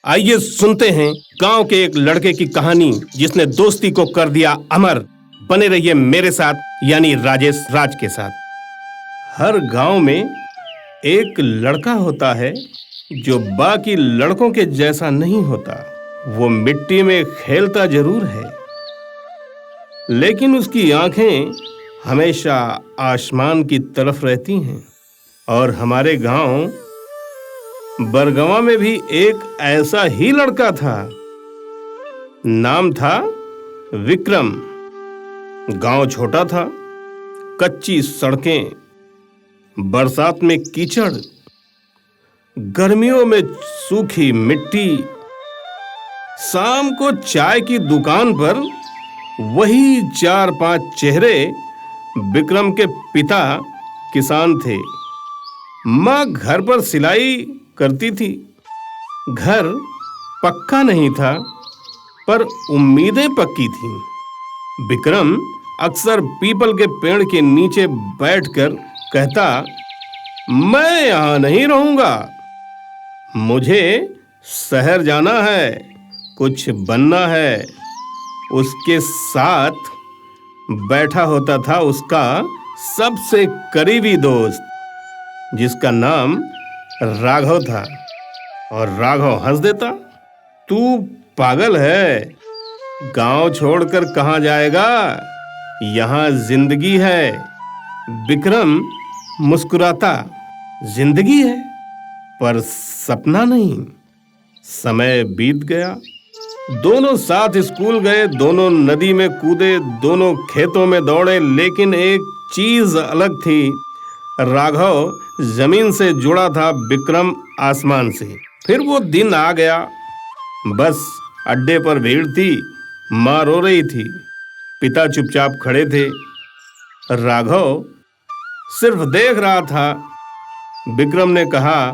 आइए सुनते हैं गांव के एक लड़के की कहानी जिसने दोस्ती को कर दिया अमर। बने रहिए मेरे साथ यानी राजेश राज के साथ। हर गांव में एक लड़का होता है जो बाकी लड़कों के जैसा नहीं होता। वो मिट्टी में खेलता जरूर है, लेकिन उसकी आंखें हमेशा आसमान की तरफ रहती हैं। और हमारे गांव बरगवा में भी एक ऐसा ही लड़का था। नाम था विक्रम। गांव छोटा था, कच्ची सड़कें, बरसात में कीचड़, गर्मियों में सूखी मिट्टी। शाम को चाय की दुकान पर वही 4-5 चेहरे। विक्रम के पिता किसान थे, माँ घर पर सिलाई करती थी। घर पक्का नहीं था, पर उम्मीदें पक्की थीं। विक्रम अक्सर पीपल के पेड़ के नीचे बैठकर कहता, मैं यहाँ नहीं रहूंगा, मुझे शहर जाना है, कुछ बनना है। उसके साथ बैठा होता था उसका सबसे करीबी दोस्त, जिसका नाम राघव था। और राघव हंस देता, तू पागल है, गांव छोड़कर कहां जाएगा, यहां जिंदगी है। विक्रम मुस्कुराता, जिंदगी है पर सपना नहीं। समय बीत गया, दोनों साथ स्कूल गए, दोनों नदी में कूदे, दोनों खेतों में दौड़े। लेकिन एक चीज अलग थी, राघव जमीन से जुड़ा था, विक्रम आसमान से। फिर वो दिन आ गया। बस अड्डे पर भीड़ थी, माँ रो रही थी, पिता चुपचाप खड़े थे। राघव सिर्फ देख रहा था। विक्रम ने कहा,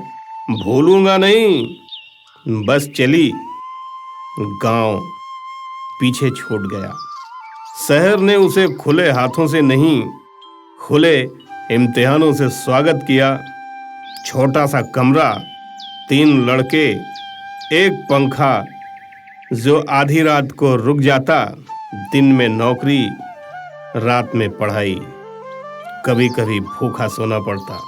भूलूंगा नहीं। बस चली, गांव पीछे छूट गया। शहर ने उसे खुले हाथों से नहीं, खुले इम्तिहानों से स्वागत किया। छोटा सा कमरा, 3 लड़के, एक पंखा जो आधी रात को रुक जाता। दिन में नौकरी, रात में पढ़ाई। कभी कभी भूखा सोना पड़ता,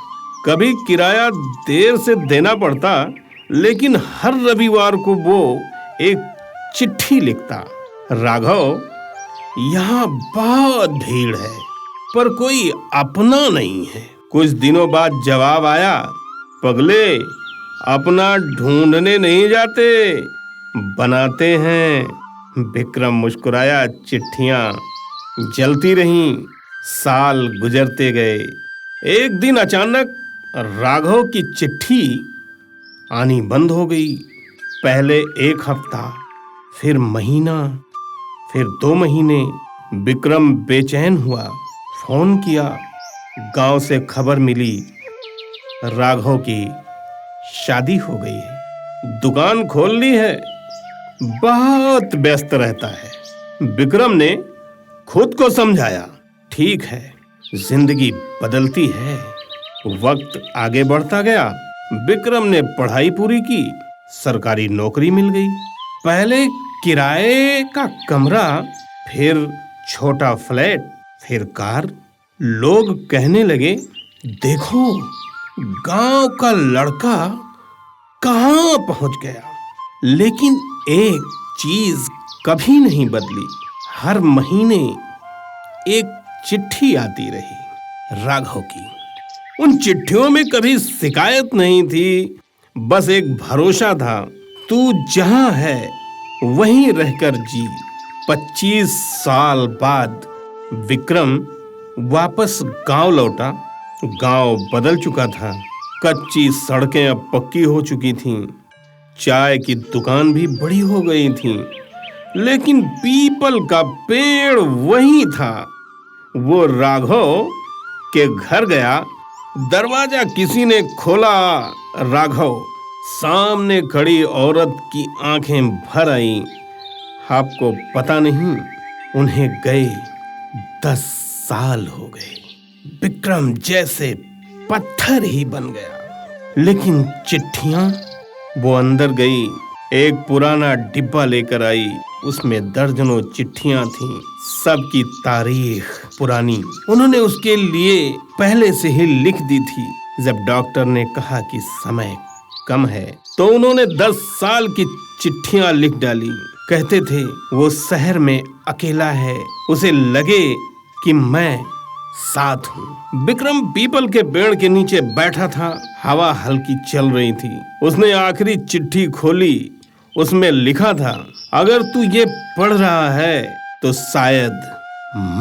कभी किराया देर से देना पड़ता। लेकिन हर रविवार को वो एक चिट्ठी लिखता, राघव, यहाँ बहुत भीड़ है पर कोई अपना नहीं है। कुछ दिनों बाद जवाब आया, पगले, अपना ढूंढने नहीं जाते, बनाते हैं। विक्रम मुस्कुराया। चिट्ठियां जलती रहीं, साल गुजरते गए। एक दिन अचानक राघव की चिट्ठी आनी बंद हो गई। पहले 1 हफ्ता, फिर महीना, फिर 2 महीने। विक्रम बेचैन हुआ, फोन किया। गांव से खबर मिली, राघव की शादी हो गई है, दुकान खोल ली है, बहुत व्यस्त रहता है। विक्रम ने खुद को समझाया, ठीक है, जिंदगी बदलती है। वक्त आगे बढ़ता गया। विक्रम ने पढ़ाई पूरी की, सरकारी नौकरी मिल गई। पहले किराए का कमरा, फिर छोटा फ्लैट, फिर कार। लोग कहने लगे, देखो, गांव का लड़का कहां पहुंच गया। लेकिन एक चीज कभी नहीं बदली। हर महीने एक चिट्ठी आती रही, राघव की। उन चिट्ठियों में कभी शिकायत नहीं थी, बस एक भरोसा था, तू जहां है वहीं रहकर जी। 25 साल बाद विक्रम वापस गांव लौटा। गांव बदल चुका था, कच्ची सड़कें अब पक्की हो चुकी थीं, चाय की दुकान भी बड़ी हो गई थी। लेकिन पीपल का पेड़ वही था। वो राघव के घर गया, दरवाजा किसी ने खोला। राघव, सामने खड़ी औरत की आंखें भर आईं। आपको पता नहीं, उन्हें गए 10 साल हो गए। विक्रम जैसे पत्थर ही बन गया। लेकिन चिट्ठियां, वो अंदर गई, एक पुराना डिब्बा लेकर आई। उसमें दर्जनों चिट्ठियां थीं, सबकी तारीख पुरानी। उन्होंने उसके लिए पहले से ही लिख दी थी। जब डॉक्टर ने कहा कि समय कम है तो उन्होंने 10 साल की चिट्ठियां लिख डाली। कहते थे वो शहर में अकेला है, उसे लगे कि मैं साथ हूँ। विक्रम पीपल के पेड़ के नीचे बैठा था। हवा हल्की चल रही थी। उसने आखिरी चिट्ठी खोली। उसमें लिखा था, अगर तू ये पढ़ रहा है तो शायद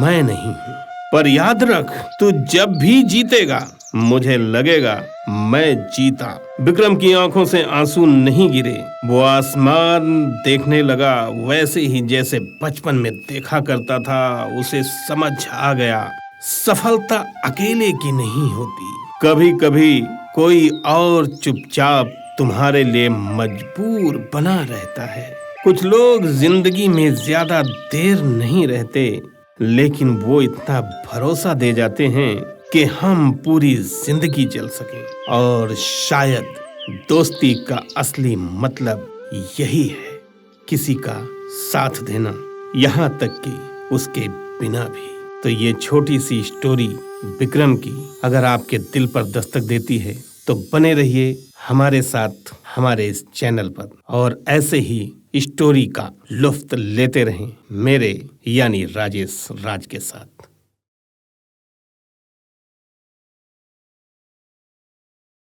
मैं नहीं हूँ, पर याद रख, तू जब भी जीतेगा मुझे लगेगा मैं जीता। विक्रम की आंखों से आंसू नहीं गिरे। वो आसमान देखने लगा, वैसे ही जैसे बचपन में देखा करता था। उसे समझ आ गया, सफलता अकेले की नहीं होती। कभी कभी कोई और चुपचाप तुम्हारे लिए मजबूर बना रहता है। कुछ लोग जिंदगी में ज्यादा देर नहीं रहते, लेकिन वो इतना भरोसा दे जाते हैं कि हम पूरी जिंदगी चल सकें। और शायद दोस्ती का असली मतलब यही है, किसी का साथ देना, यहाँ तक कि उसके बिना भी। तो ये छोटी सी स्टोरी विक्रम की अगर आपके दिल पर दस्तक देती है तो बने रहिए हमारे साथ हमारे इस चैनल पर, और ऐसे ही स्टोरी का लुत्फ लेते रहें मेरे यानी राजेश राज के साथ।